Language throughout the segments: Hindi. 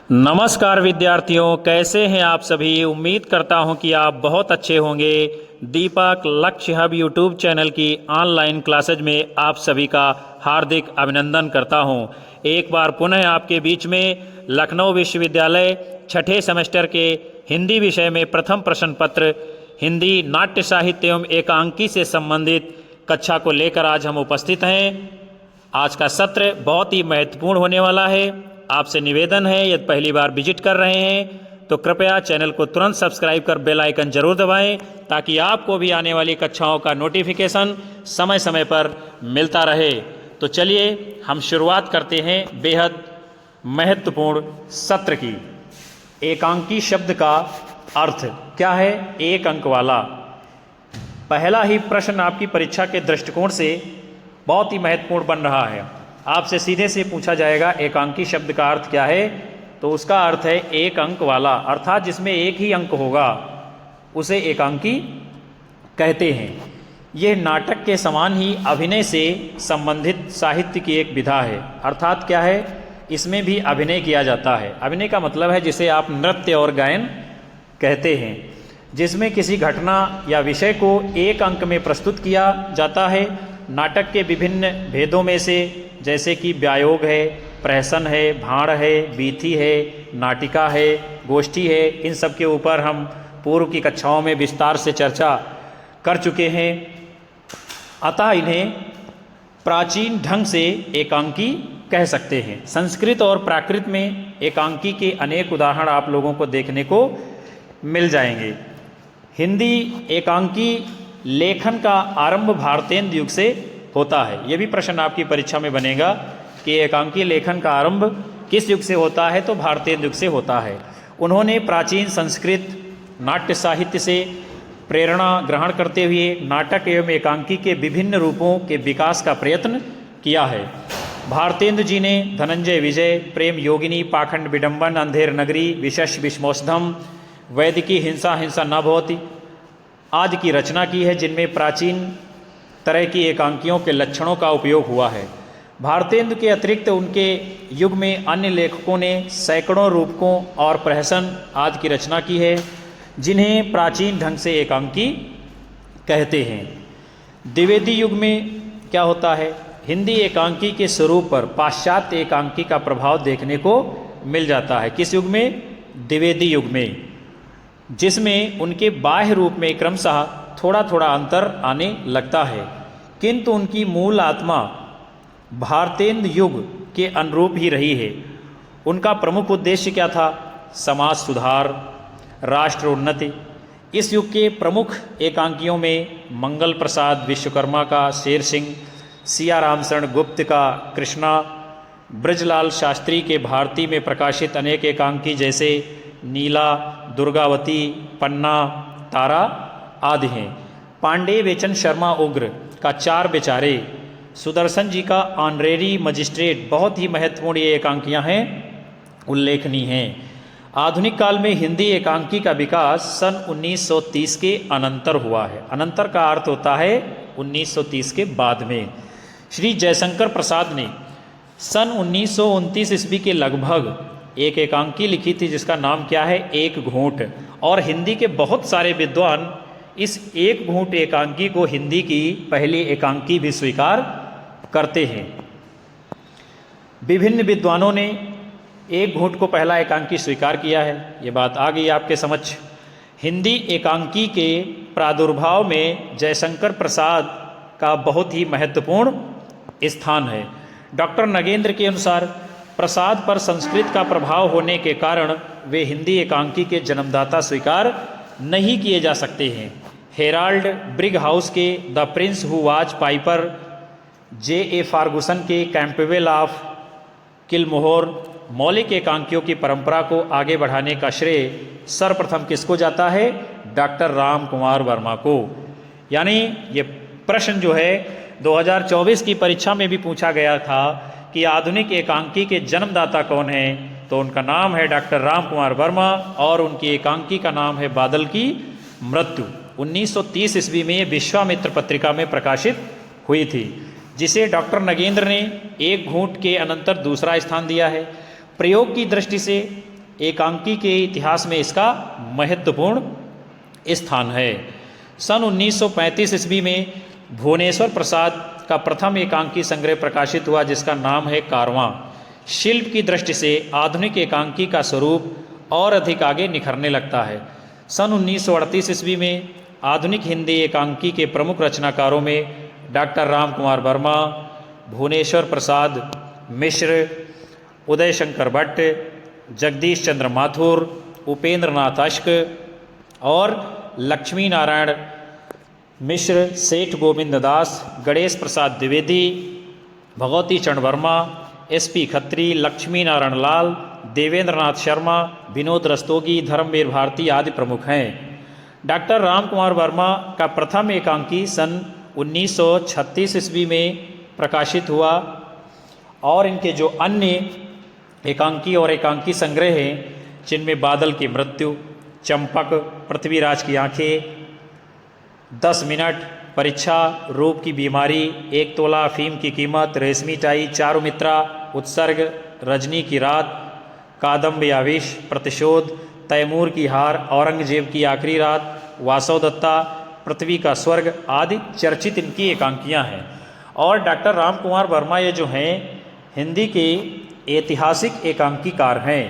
नमस्कार विद्यार्थियों, कैसे हैं आप सभी। उम्मीद करता हूं कि आप बहुत अच्छे होंगे। दीपक लक्ष्य हब यूट्यूब चैनल की ऑनलाइन क्लासेज में आप सभी का हार्दिक अभिनंदन करता हूं। एक बार पुनः आपके बीच में लखनऊ विश्वविद्यालय छठे सेमेस्टर के हिंदी विषय में प्रथम प्रश्न पत्र हिंदी नाट्य साहित्य एवं एकांकी से संबंधित कक्षा को लेकर आज हम उपस्थित हैं। आज का सत्र बहुत ही महत्वपूर्ण होने वाला है। आपसे निवेदन है, यदि पहली बार विजिट कर रहे हैं तो कृपया चैनल को तुरंत सब्सक्राइब कर बेल आइकन जरूर दबाएं ताकि आपको भी आने वाली कक्षाओं का नोटिफिकेशन समय समय पर मिलता रहे। तो चलिए हम शुरुआत करते हैं बेहद महत्वपूर्ण सत्र की। एकांकी शब्द का अर्थ क्या है? एक अंक वाला। पहला ही प्रश्न आपकी परीक्षा के दृष्टिकोण से बहुत ही महत्वपूर्ण बन रहा है। आपसे सीधे से पूछा जाएगा एकांकी शब्द का अर्थ क्या है, तो उसका अर्थ है एक अंक वाला, अर्थात जिसमें एक ही अंक होगा उसे एकांकी कहते हैं। यह नाटक के समान ही अभिनय से संबंधित साहित्य की एक विधा है। अर्थात क्या है, इसमें भी अभिनय किया जाता है। अभिनय का मतलब है जिसे आप नृत्य और गायन कहते हैं, जिसमें किसी घटना या विषय को एक अंक में प्रस्तुत किया जाता है। नाटक के विभिन्न भेदों में से जैसे कि व्यायोग है, प्रहसन है, भाण है, बीथी है, नाटिका है, गोष्ठी है, इन सब के ऊपर हम पूर्व की कक्षाओं में विस्तार से चर्चा कर चुके हैं। अतः इन्हें प्राचीन ढंग से एकांकी कह सकते हैं। संस्कृत और प्राकृत में एकांकी के अनेक उदाहरण आप लोगों को देखने को मिल जाएंगे। हिंदी एकांकी लेखन का आरंभ भारतेंदु युग से होता है। यह भी प्रश्न आपकी परीक्षा में बनेगा कि एकांकी लेखन का आरंभ किस युग से होता है, तो भारतेंदु युग से होता है। उन्होंने प्राचीन संस्कृत नाट्य साहित्य से प्रेरणा ग्रहण करते हुए नाटक एवं एकांकी के विभिन्न रूपों के विकास का प्रयत्न किया है। भारतेंदु जी ने धनंजय विजय, प्रेम योगिनी, पाखंड विडंबन, अंधेर नगरी, विशश विषमोषधम, वैदिकी हिंसा हिंसा न भवति आदि की रचना की है, जिनमें प्राचीन तरह की एकांकियों के लक्षणों का उपयोग हुआ है। भारतेंदु के अतिरिक्त उनके युग में अन्य लेखकों ने सैकड़ों रूपकों और प्रहसन आदि की रचना की है, जिन्हें प्राचीन ढंग से एकांकी कहते हैं। द्विवेदी युग में क्या होता है, हिंदी एकांकी के स्वरूप पर पाश्चात्य एकांकी का प्रभाव देखने को मिल जाता है। किस युग में? द्विवेदी युग में, जिसमें उनके बाह्य रूप में क्रमशः थोड़ा थोड़ा अंतर आने लगता है, किंतु उनकी मूल आत्मा भारतेंदु युग के अनुरूप ही रही है। उनका प्रमुख उद्देश्य क्या था? समाज सुधार, राष्ट्र उन्नति। इस युग के प्रमुख एकांकियों में मंगल प्रसाद विश्वकर्मा का शेर सिंह, सिया रामशरण गुप्त का कृष्णा, ब्रजलाल शास्त्री के भारती में प्रकाशित अनेक एकांकी जैसे नीला, दुर्गावती, पन्ना, तारा आदि हैं। पांडे बेचन शर्मा उग्र का चार बेचारे, सुदर्शन जी का ऑनरेरी मजिस्ट्रेट, बहुत ही महत्वपूर्ण ये एकांकियाँ हैं, उल्लेखनीय हैं। आधुनिक काल में हिंदी एकांकी का विकास सन 1930 के अनंतर हुआ है। अनंतर का अर्थ होता है 1930 के बाद में। श्री जयशंकर प्रसाद ने सन 1929 ईस्वी के लगभग एक एकांकी लिखी थी जिसका नाम क्या है? एक घूंट। और हिंदी के बहुत सारे विद्वान इस एक घूंट एकांकी को हिंदी की पहली एकांकी भी स्वीकार करते हैं। विभिन्न विद्वानों ने एक घूंट को पहला एकांकी स्वीकार किया है। ये बात आ गई आपके समक्ष। हिंदी एकांकी के प्रादुर्भाव में जयशंकर प्रसाद का बहुत ही महत्वपूर्ण स्थान है। डॉक्टर नगेंद्र के अनुसार प्रसाद पर संस्कृत का प्रभाव होने के कारण वे हिंदी एकांकी के जन्मदाता स्वीकार नहीं किए जा सकते हैं। हेराल्ड ब्रिग हाउस के the Prince who was Piper, J.A. Ferguson के कैंपबेल ऑफ किलमोहर, मौलिक एकांकियों की परंपरा को आगे बढ़ाने का श्रेय सर्वप्रथम किसको जाता है? डॉक्टर राम कुमार वर्मा को। यानी ये प्रश्न जो है 2024 की परीक्षा में भी पूछा गया था कि आधुनिक एकांकी के जन्मदाता कौन है, तो उनका नाम है डॉक्टर राम कुमार वर्मा और उनकी एकांकी का नाम है बादल की मृत्यु। 1930 ईस्वी में विश्वामित्र पत्रिका में प्रकाशित हुई थी, जिसे डॉक्टर नगेंद्र ने एक घूंट के अनंतर दूसरा स्थान दिया है। प्रयोग की दृष्टि से एकांकी के इतिहास में इसका महत्वपूर्ण स्थान है। सन 1935 ईस्वी में भुवनेश्वर प्रसाद का प्रथम एकांकी संग्रह प्रकाशित हुआ, जिसका नाम है कारवां। शिल्प की दृष्टि से आधुनिक एकांकी का स्वरूप और अधिक आगे निखरने लगता है। सन 1938 ईस्वी में आधुनिक हिंदी एकांकी के प्रमुख रचनाकारों में डॉक्टर राम कुमार वर्मा, भुवनेश्वर प्रसाद मिश्र, उदय शंकर भट्ट, जगदीश चंद्र माथुर, उपेंद्र नाथ अश्क और लक्ष्मी नारायण मिश्र, सेठ गोविंद दास, गणेश प्रसाद द्विवेदी, भगवती चरण वर्मा, एसपी खत्री, लक्ष्मी नारायण लाल, देवेंद्र नाथ शर्मा, विनोद रस्तोगी, धर्मवीर भारती आदि प्रमुख हैं। डॉक्टर राम कुमार वर्मा का प्रथम एकांकी सन 1936 ईस्वी में प्रकाशित हुआ और इनके जो अन्य एकांकी और एकांकी संग्रह हैं, जिनमें बादल की मृत्यु, चंपक, पृथ्वीराज की आंखें, 10 मिनट, परीक्षा, रूप की बीमारी, 1 तोला अफीम की कीमत, रेशमी टाई, चारुमित्रा, उत्सर्ग, रजनी की रात, कादम्बी आवेश, प्रतिशोध, तैमूर की हार, औरंगजेब की आखिरी रात, वासव दत्ता, पृथ्वी का स्वर्ग आदि चर्चित इनकी एकांकियां हैं। और डॉक्टर राम कुमार वर्मा ये जो हैं हिंदी के ऐतिहासिक एकांकीकार हैं।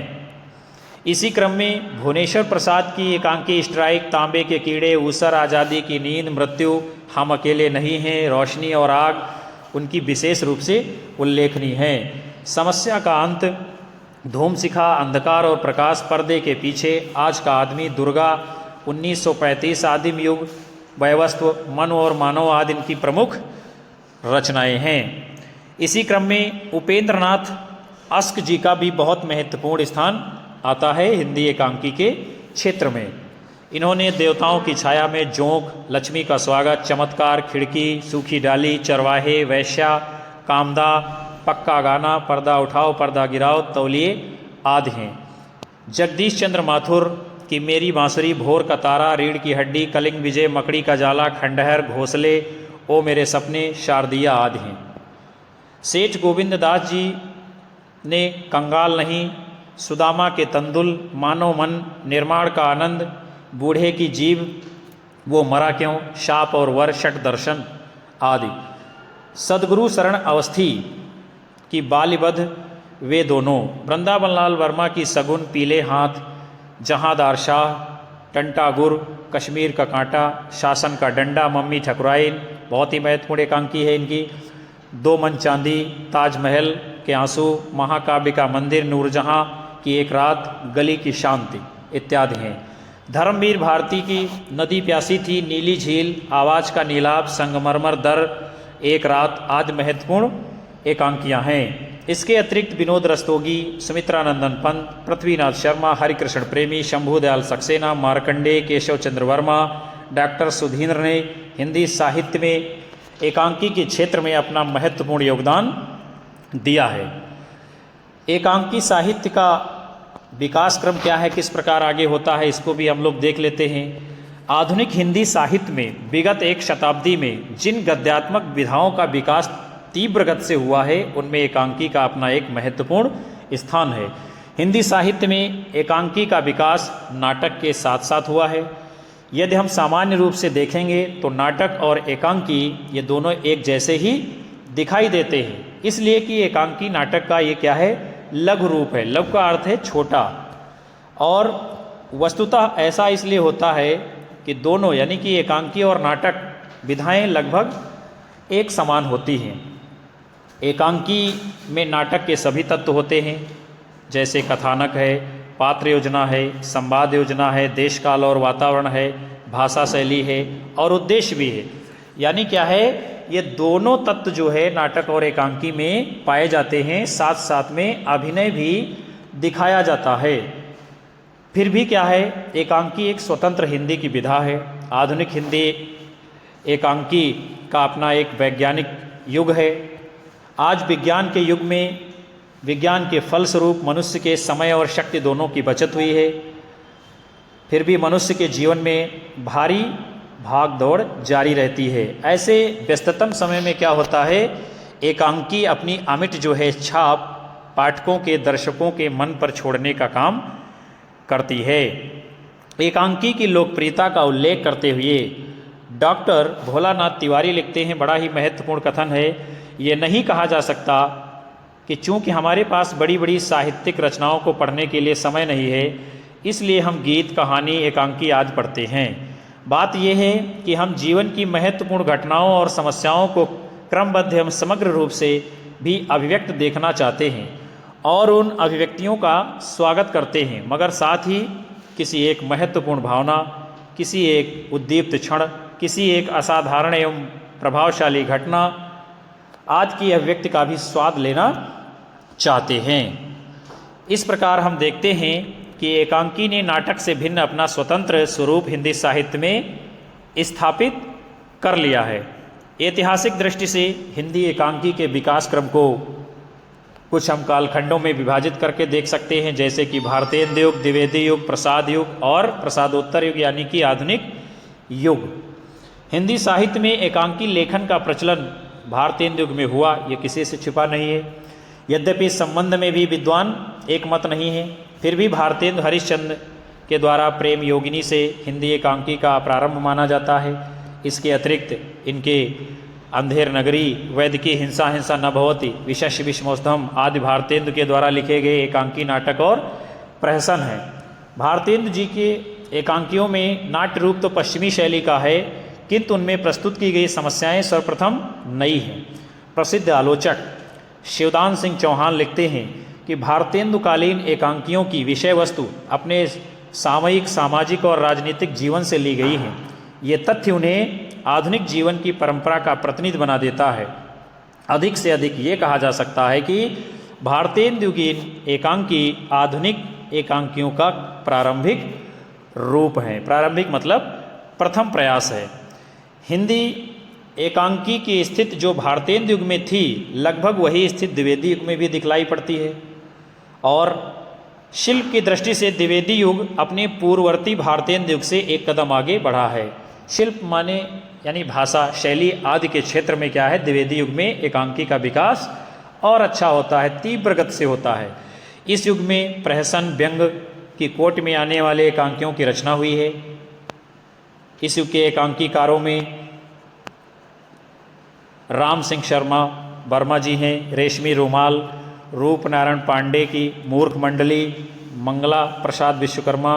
इसी क्रम में भुवनेश्वर प्रसाद की एकांकी स्ट्राइक, तांबे के कीड़े, ऊसर, आज़ादी की नींद, मृत्यु, हम अकेले नहीं हैं, रोशनी और आग उनकी विशेष रूप से उल्लेखनीय हैं। समस्या का अंत, धूम शिखा, अंधकार और प्रकाश, पर्दे के पीछे, आज का आदमी, दुर्गा, 1935, आदिम युग, वयवस्व, मन और मानव आदि इनकी प्रमुख रचनाएं हैं। इसी क्रम में उपेंद्र नाथ अश्क जी का भी बहुत महत्वपूर्ण स्थान आता है हिंदी एकांकी के क्षेत्र में। इन्होंने देवताओं की छाया में जोंक, लक्ष्मी का स्वागत, चमत्कार, खिड़की, सूखी डाली, चरवाहे, वैश्या, कामदा, पक्का गाना, पर्दा उठाओ पर्दा गिराओ, तौलिए आदि हैं। जगदीश चंद्र माथुर की मेरी बांसुरी, भोर का तारा, रीढ़ की हड्डी, कलिंग विजय, मकड़ी का जाला, खंडहर, घोंसले, ओ मेरे सपने, शारदिया आदि हैं। सेठ गोविंद दास जी ने कंगाल नहीं, सुदामा के तंदुल, मानव मन, निर्माण का आनंद, बूढ़े की जीव, वो मरा क्यों, शाप और वर, षट दर्शन आदि। सदगुरु शरण अवस्थी की बालिबद्ध वे दोनों, वृंदावन लाल वर्मा की सगुन, पीले हाथ, जहांदार शाह, टंटागुर, कश्मीर का कांटा, शासन का डंडा, मम्मी ठकुराइन बहुत ही महत्वपूर्ण एकांकी है इनकी, 2 मन चांदी, ताजमहल के आंसू, महाकाव्य का मंदिर, नूरजहां की एक रात, गली की शांति इत्यादि हैं। धर्मवीर भारती की नदी प्यासी थी, नीली झील, आवाज का नीलाभ, संगमरमर दर, एक रात आदि महत्वपूर्ण एकांकियां हैं। इसके अतिरिक्त विनोद रस्तोगी, सुमित्रानंदन पंत, पृथ्वीनाथ शर्मा, हरिकृष्ण प्रेमी, शंभू दयाल सक्सेना, मार्कंडे, केशव चंद्र वर्मा, डॉक्टर सुधींद्र ने हिंदी साहित्य में एकांकी के क्षेत्र में अपना महत्वपूर्ण योगदान दिया है। एकांकी साहित्य का विकास क्रम क्या है, किस प्रकार आगे होता है, इसको भी हम लोग देख लेते हैं। आधुनिक हिंदी साहित्य में विगत 1 शताब्दी में जिन गद्यात्मक विधाओं का विकास तीव्र गति से हुआ है, उनमें एकांकी का अपना एक महत्वपूर्ण स्थान है। हिंदी साहित्य में एकांकी का विकास नाटक के साथ साथ हुआ है। यदि हम सामान्य रूप से देखेंगे तो नाटक और एकांकी ये दोनों एक जैसे ही दिखाई देते हैं, इसलिए कि एकांकी नाटक का ये क्या है, लघु रूप है। लघु का अर्थ है छोटा, और वस्तुतः ऐसा इसलिए होता है कि दोनों यानी कि एकांकी और नाटक विधाएं लगभग एक समान होती हैं। एकांकी में नाटक के सभी तत्व होते हैं, जैसे कथानक है, पात्र योजना है, संवाद योजना है, देश काल और वातावरण है, भाषा शैली है और उद्देश्य भी है। यानी क्या है, ये दोनों तत्व जो है नाटक और एकांकी में पाए जाते हैं। साथ साथ में अभिनय भी दिखाया जाता है। फिर भी क्या है, एकांकी एक स्वतंत्र हिंदी की विधा है। आधुनिक हिंदी एकांकी का अपना एक वैज्ञानिक युग है। आज विज्ञान के युग में विज्ञान के फलस्वरूप मनुष्य के समय और शक्ति दोनों की बचत हुई है। फिर भी मनुष्य के जीवन में भारी भाग दौड़ जारी रहती है। ऐसे व्यस्ततम समय में क्या होता है, एकांकी अपनी अमिट जो है छाप पाठकों के, दर्शकों के मन पर छोड़ने का काम करती है। एकांकी की लोकप्रियता का उल्लेख करते हुए डॉक्टर भोलानाथ तिवारी लिखते हैं, बड़ा ही महत्वपूर्ण कथन है, ये नहीं कहा जा सकता कि चूंकि हमारे पास बड़ी बड़ी साहित्यिक रचनाओं को पढ़ने के लिए समय नहीं है इसलिए हम गीत, कहानी, एकांकी आदि पढ़ते हैं। बात यह है कि हम जीवन की महत्वपूर्ण घटनाओं और समस्याओं को क्रमबद्ध एवं समग्र रूप से भी अभिव्यक्त देखना चाहते हैं और उन अभिव्यक्तियों का स्वागत करते हैं, मगर साथ ही किसी एक महत्वपूर्ण भावना, किसी एक उद्दीप्त क्षण, किसी एक असाधारण एवं प्रभावशाली घटना आदि की अभिव्यक्ति का भी स्वाद लेना चाहते हैं। इस प्रकार हम देखते हैं कि एकांकी ने नाटक से भिन्न अपना स्वतंत्र स्वरूप हिंदी साहित्य में स्थापित कर लिया है। ऐतिहासिक दृष्टि से हिंदी एकांकी के विकास क्रम को कुछ हम कालखंडों में विभाजित करके देख सकते हैं, जैसे कि भारतेंद्र युग, द्विवेदी युग, प्रसाद युग और प्रसादोत्तर युग यानी कि आधुनिक युग। हिंदी साहित्य में एकांकी लेखन का प्रचलन भारतेंद्र युग में हुआ, ये किसी से छिपा नहीं है। यद्यपि इस संबंध में भी विद्वान एक मत नहीं है, फिर भी भारतेंद्र हरिश्चंद्र के द्वारा प्रेम योगिनी से हिंदी एकांकी का प्रारंभ माना जाता है। इसके अतिरिक्त इनके अंधेर नगरी, वैदिकी हिंसा हिंसा न भवति, विशेष विषमोत्तम आदि भारतेंद्र के द्वारा लिखे गए एकांकी नाटक और प्रहसन हैं। भारतेंद्र जी के एकांकियों में नाट्य रूप तो पश्चिमी शैली का है, किंतु उनमें प्रस्तुत की गई समस्याएं सर्वप्रथम नई हैं। प्रसिद्ध आलोचक शिवदान सिंह चौहान लिखते हैं कि भारतेंदुकालीन एकांकियों की विषय वस्तु अपने सामयिक, सामाजिक और राजनीतिक जीवन से ली गई हैं। ये तथ्य उन्हें आधुनिक जीवन की परंपरा का प्रतिनिधि बना देता है। अधिक से अधिक ये कहा जा सकता है कि भारतेंदुकालीन एकांकी आधुनिक एकांकियों का प्रारंभिक रूप है। प्रारंभिक मतलब प्रथम प्रयास है। हिंदी एकांकी की स्थिति जो भारतेंद्र युग में थी, लगभग वही स्थिति द्विवेदी युग में भी दिखलाई पड़ती है। और शिल्प की दृष्टि से द्विवेदी युग अपने पूर्ववर्ती भारतेंद्र युग से एक कदम आगे बढ़ा है। शिल्प माने यानी भाषा, शैली आदि के क्षेत्र में क्या है, द्विवेदी युग में एकांकी का विकास और अच्छा होता है, तीव्र गति से होता है। इस युग में प्रहसन, व्यंग की कोट में आने वाले एकांकियों की रचना हुई है। इस युग के एकांकीकारों में राम सिंह शर्मा वर्मा जी हैं, रेशमी रूमाल, रूप नारायण पांडे की मूर्ख मंडली, मंगला प्रसाद विश्वकर्मा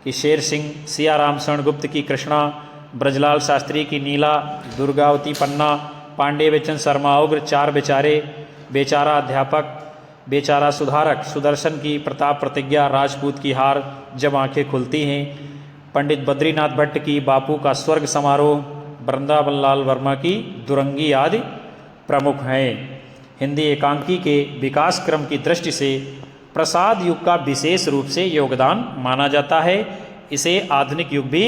की शेर सिंह, सिया राम शरण गुप्त की कृष्णा, ब्रजलाल शास्त्री की नीला, दुर्गावती पन्ना, पांडे बेचन शर्मा उग्र, चार बेचारे, बेचारा अध्यापक, बेचारा सुधारक, सुदर्शन की प्रताप प्रतिज्ञा, राजपूत की हार जब आंखें खुलती हैं, पंडित बद्रीनाथ भट्ट की बापू का स्वर्ग समारोह, वृंदावन लाल वर्मा की दुरंगी आदि प्रमुख हैं। हिंदी एकांकी के विकास क्रम की दृष्टि से प्रसाद युग का विशेष रूप से योगदान माना जाता है। इसे आधुनिक युग भी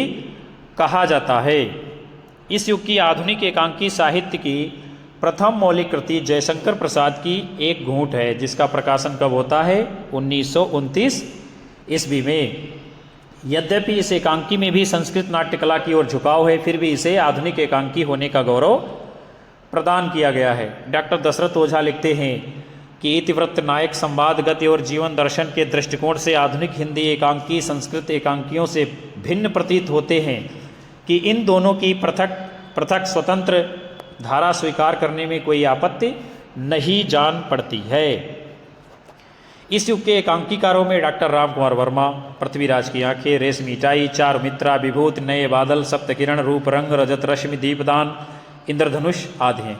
कहा जाता है। इस युग की आधुनिक एकांकी साहित्य की प्रथम मौलिक कृति जयशंकर प्रसाद की एक घूंट है, जिसका प्रकाशन कब होता है, 1929 ईस्वी में। यद्यपि इस एकांकी में भी संस्कृत नाट्य कला की ओर झुकाव है, फिर भी इसे आधुनिक एकांकी होने का गौरव प्रदान किया गया है। डॉक्टर दशरथ ओझा लिखते हैं कि इतिवृत्त, नायक, संवाद, गति और जीवन दर्शन के दृष्टिकोण से आधुनिक हिंदी एकांकी संस्कृत एकांकियों से भिन्न प्रतीत होते हैं कि इन दोनों की पृथक पृथक स्वतंत्र धारा स्वीकार करने में कोई आपत्ति नहीं जान पड़ती है। इस युग के एकांकीकारों में डॉक्टर राम कुमार वर्मा, पृथ्वीराज की आंखें, रेशमी टाई, चार मित्रा, विभूत, नए बादल, सप्तकिरण, रूप रंग, रजत रश्मि, दीपदान, इंद्रधनुष आदि हैं।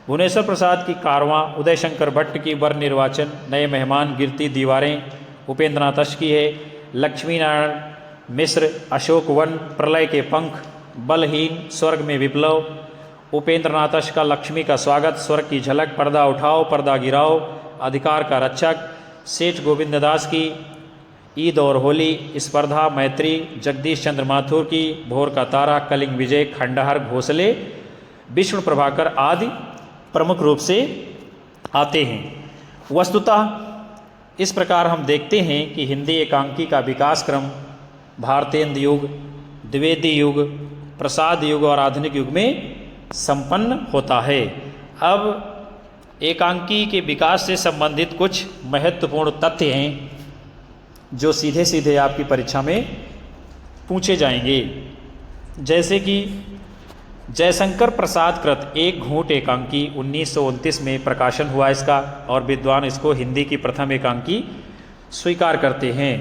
भुवनेश्वर प्रसाद की कारवां, उदय शंकर भट्ट की वर निर्वाचन, नए मेहमान, गिरती दीवारें उपेंद्र नाथ की है, लक्ष्मी नारायण मिश्र, अशोक वन, प्रलय के पंख, बलहीन, स्वर्ग में विप्लव, उपेंद्र नाथ का लक्ष्मी का स्वागत, स्वर्ग की झलक, पर्दा उठाओ पर्दा गिराओ, अधिकार का रक्षक, सेठ गोविंद दास की ईद और होली, स्पर्धा, मैत्री, जगदीश चंद्र माथुर की भोर का तारा, कलिंग विजय, खंडहर, घोंसले, विष्णु प्रभाकर आदि प्रमुख रूप से आते हैं। वस्तुतः इस प्रकार हम देखते हैं कि हिंदी एकांकी का विकास क्रम भारतेंद्र युग, द्विवेदी युग, प्रसाद युग और आधुनिक युग में संपन्न होता है। अब एकांकी के विकास से संबंधित कुछ महत्वपूर्ण तथ्य हैं जो सीधे सीधे आपकी परीक्षा में पूछे जाएंगे। जैसे कि जयशंकर प्रसाद कृत एक घूंट एकांकी 1929 में प्रकाशन हुआ इसका, और विद्वान इसको हिंदी की प्रथम एकांकी स्वीकार करते हैं।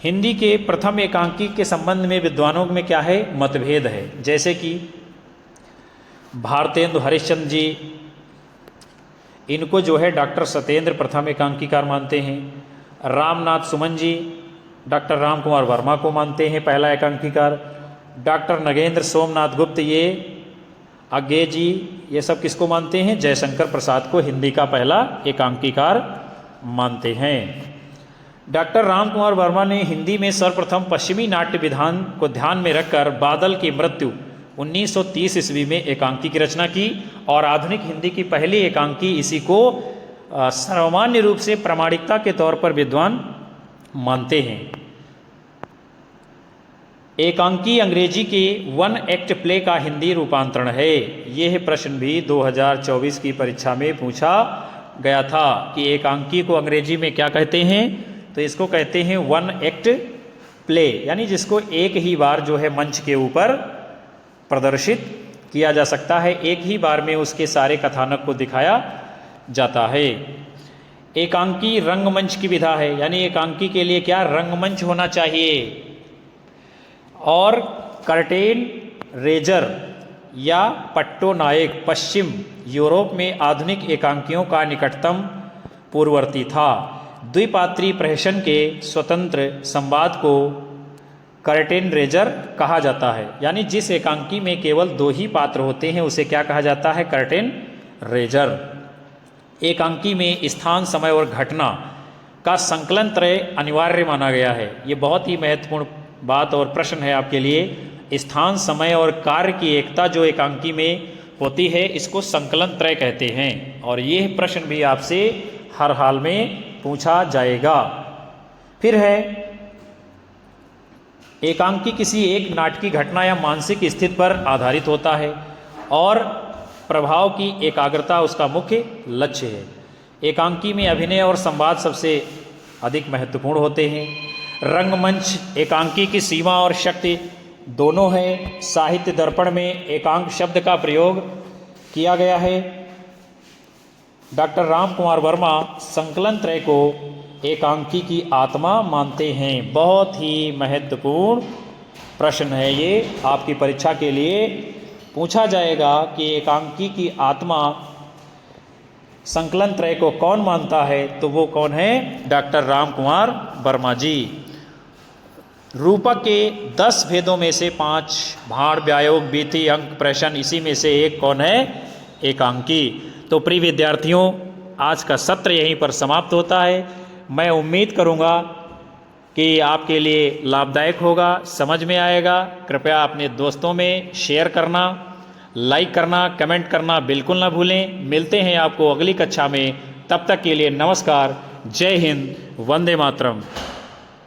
हिंदी के प्रथम एकांकी के संबंध में विद्वानों में क्या है, मतभेद है। जैसे कि भारतेंदु हरिश्चंद्र जी, इनको जो है डॉक्टर सत्येंद्र प्रथम एकांकीकार मानते हैं। रामनाथ सुमन जी डॉक्टर राम कुमार वर्मा को मानते हैं पहला एकांकीकार। डॉक्टर नगेंद्र सोमनाथ गुप्त, ये अज्ञे जी, ये सब किसको मानते हैं, जयशंकर प्रसाद को हिंदी का पहला एकांकीकार मानते हैं। डॉक्टर राम कुमार वर्मा ने हिंदी में सर्वप्रथम पश्चिमी नाट्य विधान को ध्यान में रखकर बादल की मृत्यु 1930 ईस्वी में एकांकी की रचना की, और आधुनिक हिंदी की पहली एकांकी इसी को सर्वमान्य रूप से प्रामाणिकता के तौर पर विद्वान मानते हैं। एकांकी अंग्रेजी के वन एक्ट प्ले का हिंदी रूपांतरण है। यह प्रश्न भी 2024 की परीक्षा में पूछा गया था कि एकांकी को अंग्रेजी में क्या कहते हैं, तो इसको कहते हैं वन एक्ट प्ले, यानी जिसको एक ही बार जो है मंच के ऊपर प्रदर्शित किया जा सकता है, एक ही बार में उसके सारे कथानक को दिखाया जाता है। एकांकी रंगमंच की विधा है, यानी एकांकी के लिए क्या, रंगमंच होना चाहिए। और कर्टेन रेजर या पट्टोनायक पश्चिम यूरोप में आधुनिक एकांकियों का निकटतम पूर्ववर्ती था। द्विपात्री प्रहसन के स्वतंत्र संवाद को कर्टेन रेजर कहा जाता है, यानी जिस एकांकी में केवल दो ही पात्र होते हैं उसे क्या कहा जाता है, कर्टेन रेजर। एकांकी में स्थान, समय और घटना का संकलन त्रय अनिवार्य माना गया है। ये बहुत ही महत्वपूर्ण बात और प्रश्न है आपके लिए। स्थान, समय और कार्य की एकता जो एकांकी में होती है, इसको संकलन त्रय कहते हैं, और यह प्रश्न भी आपसे हर हाल में पूछा जाएगा। फिर है एकांकी किसी एक नाटकीय घटना या मानसिक स्थिति पर आधारित होता है और प्रभाव की एकाग्रता उसका मुख्य लक्ष्य है। एकांकी में अभिनय और संवाद सबसे अधिक महत्वपूर्ण होते हैं। रंगमंच एकांकी की सीमा और शक्ति दोनों है। साहित्य दर्पण में एकांक शब्द का प्रयोग किया गया है। डॉक्टर राम कुमार वर्मा संकलन त्रय को एकांकी की आत्मा मानते हैं। बहुत ही महत्वपूर्ण प्रश्न है ये, आपकी परीक्षा के लिए पूछा जाएगा कि एकांकी की आत्मा संकलन त्रय को कौन मानता है, तो वो कौन है, डॉक्टर राम कुमार वर्मा जी। रूपक के 10 भेदों में से 5 भाड़, व्यायोग, बीति, अंक, प्रश्न, इसी में से एक कौन है, एकांकी। तो प्रिय विद्यार्थियों, आज का सत्र यहीं पर समाप्त होता है। मैं उम्मीद करूंगा कि आपके लिए लाभदायक होगा, समझ में आएगा। कृपया अपने दोस्तों में शेयर करना, लाइक करना, कमेंट करना बिल्कुल ना भूलें। मिलते हैं आपको अगली कक्षा में, तब तक के लिए नमस्कार, जय हिंद, वंदे मातरम।